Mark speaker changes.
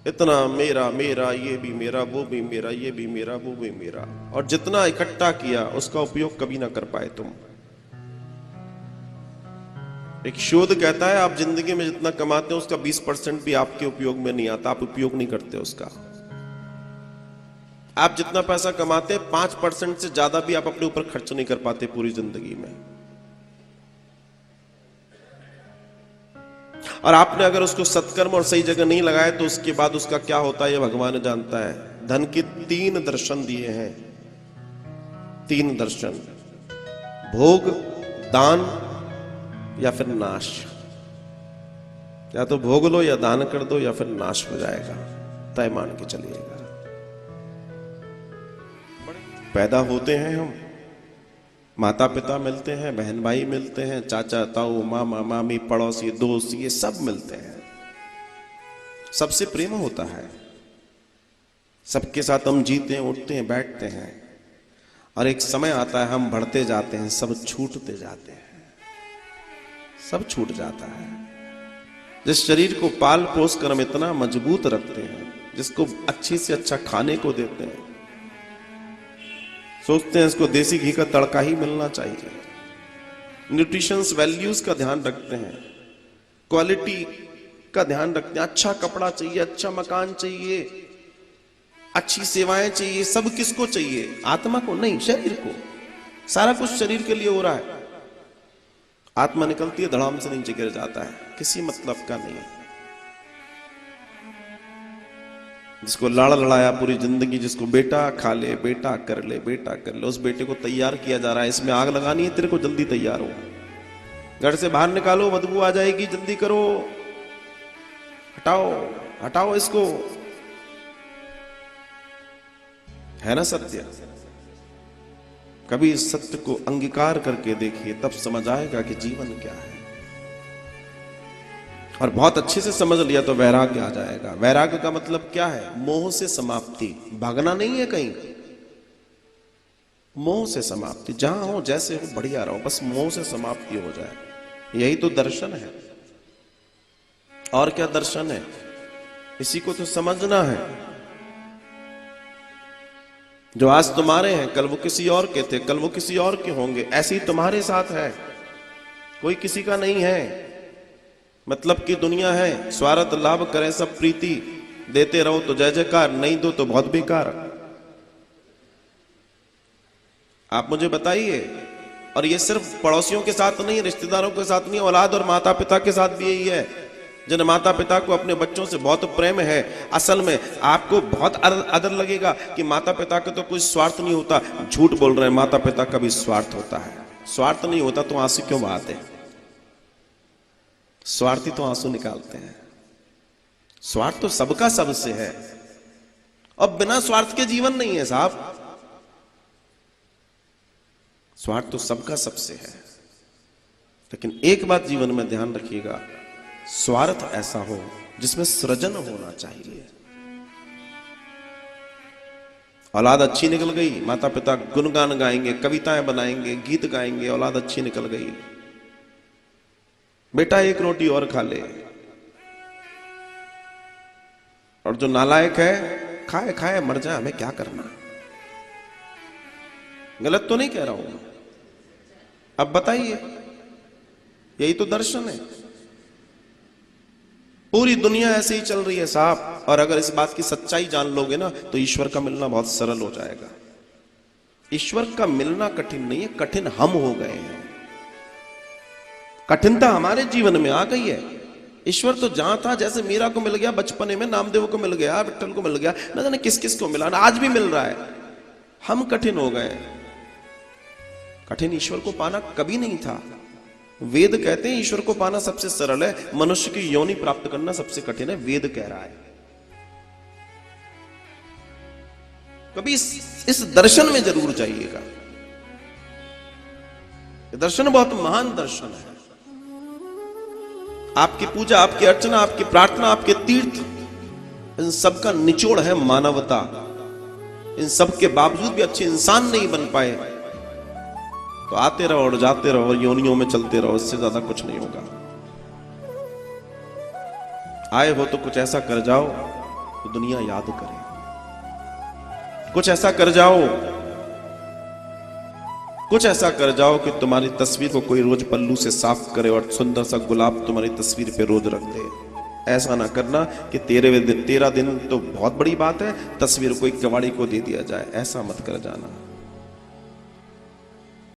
Speaker 1: इतना मेरा मेरा, ये भी मेरा, वो भी मेरा, ये भी मेरा, वो भी मेरा, और जितना इकट्ठा किया उसका उपयोग कभी ना कर पाए तुम। एक शोध कहता है आप जिंदगी में जितना कमाते हो उसका 20% भी आपके उपयोग में नहीं आता, आप उपयोग नहीं करते उसका। आप जितना पैसा कमाते हैं 5% से ज्यादा भी आप अपने ऊपर खर्च नहीं कर पाते पूरी जिंदगी में। और आपने अगर उसको सत्कर्म और सही जगह नहीं लगाया तो उसके बाद उसका क्या होता है ये भगवान जानता है। धन के 3 दर्शन दिए हैं, 3 दर्शन, भोग, दान या फिर नाश। या तो भोग लो या दान कर दो या फिर नाश हो जाएगा, तय मान के चलिएगा। पैदा होते हैं हम, माता पिता मिलते हैं, बहन भाई मिलते हैं, चाचा ताऊ मामा मामी पड़ोसी दोस्त ये सब मिलते हैं, सबसे प्रेम होता है, सबके साथ हम जीते हैं उठते हैं बैठते हैं। और एक समय आता है हम बढ़ते जाते हैं, सब छूटते जाते हैं, सब छूट जाता है। जिस शरीर को पाल पोस कर हम इतना मजबूत रखते हैं, जिसको अच्छे से अच्छा खाने को देते हैं, सोचते हैं इसको देसी घी का तड़का ही मिलना चाहिए, न्यूट्रिशंस वैल्यूज का ध्यान रखते हैं, क्वालिटी का ध्यान रखते हैं, अच्छा कपड़ा चाहिए, अच्छा मकान चाहिए, अच्छी सेवाएं चाहिए। सब किसको चाहिए? आत्मा को नहीं, शरीर को। सारा कुछ शरीर के लिए हो रहा है। आत्मा निकलती है धड़ाम से नीचे गिर जाता है, किसी मतलब का नहीं। जिसको लाड़ लड़ाया पूरी जिंदगी, जिसको बेटा खा ले, बेटा कर ले, बेटा कर ले, उस बेटे को तैयार किया जा रहा है, इसमें आग लगानी है तेरे को, जल्दी तैयार हो, घर से बाहर निकालो, बदबू आ जाएगी, जल्दी करो, हटाओ हटाओ इसको। है ना सत्य? कभी इस सत्य को अंगीकार करके देखिए, तब समझ आएगा कि जीवन क्या है। और बहुत अच्छे से समझ लिया तो वैराग्य आ जाएगा। वैराग्य का मतलब क्या है? मोह से समाप्ति। भागना नहीं है कहीं, मोह से समाप्ति। जहां हो जैसे हो बढ़िया रहो, बस मोह से समाप्ति हो जाए, यही तो दर्शन है। और क्या दर्शन है? इसी को तो समझना है। जो आज तुम्हारे हैं कल वो किसी और के थे, कल वो किसी और के होंगे, ऐसे ही तुम्हारे साथ है, कोई किसी का नहीं है। मतलब की दुनिया है, स्वार्थ लाभ करें सब प्रीति, देते रहो तो जय जयकार, नहीं दो तो बहुत बेकार। आप मुझे बताइए। और ये सिर्फ पड़ोसियों के साथ नहीं, रिश्तेदारों के साथ नहीं, औलाद और माता पिता के साथ भी यही है। जिन माता पिता को अपने बच्चों से बहुत प्रेम है, असल में आपको बहुत आदर लगेगा कि माता पिता का तो कोई स्वार्थ नहीं होता। झूठ बोल रहे हैं, माता पिता का भी स्वार्थ होता है। स्वार्थ नहीं होता तो आंसू क्यों बहाते? स्वार्थी तो आंसू निकालते हैं। स्वार्थ तो सबका सबसे है, और बिना स्वार्थ के जीवन नहीं है साहब। स्वार्थ तो सबका सबसे है। लेकिन एक बात जीवन में ध्यान रखिएगा, स्वार्थ ऐसा हो जिसमें सृजन होना चाहिए। औलाद अच्छी निकल गई, माता पिता गुणगान गाएंगे, कविताएं बनाएंगे, गीत गाएंगे, औलाद अच्छी निकल गई, बेटा एक रोटी और खा ले। और जो नालायक है, खाए खाए मर जाए, हमें क्या करना। गलत तो नहीं कह रहा हूं, अब बताइए। यही तो दर्शन है। पूरी दुनिया ऐसे ही चल रही है साहब। और अगर इस बात की सच्चाई जान लोगे ना तो ईश्वर का मिलना बहुत सरल हो जाएगा। ईश्वर का मिलना कठिन नहीं है, कठिन हम हो गए हैं। कठिनता हमारे जीवन में आ गई है। ईश्वर तो जहां था, जैसे मीरा को मिल गया बचपने में, नामदेव को मिल गया, विट्ठल को मिल गया, न जाने किस किस को मिला, आज भी मिल रहा है। हम कठिन हो गए। कठिन ईश्वर को पाना कभी नहीं था। वेद कहते हैं ईश्वर को पाना सबसे सरल है, मनुष्य की योनि प्राप्त करना सबसे कठिन है, वेद कह रहा है। कभी इस दर्शन में जरूर जाइएगा। दर्शन बहुत महान दर्शन है। आपकी पूजा, आपकी अर्चना, आपकी प्रार्थना, आपके तीर्थ, इन सब का निचोड़ है मानवता। इन सब के बावजूद भी अच्छे इंसान नहीं बन पाए तो आते रहो और जाते रहो और योनियों में चलते रहो, इससे ज्यादा कुछ नहीं होगा। आए हो तो कुछ ऐसा कर जाओ तो दुनिया याद करे। कुछ ऐसा कर जाओ, कुछ ऐसा कर जाओ कि तुम्हारी तस्वीर को कोई रोज पल्लू से साफ करे और सुंदर सा गुलाब तुम्हारी तस्वीर पे रोज रख दे। ऐसा ना करना कि तेरा दिन तो बहुत बड़ी बात है, तस्वीर कोई कबाड़ी को दे दिया जाए, ऐसा मत कर जाना।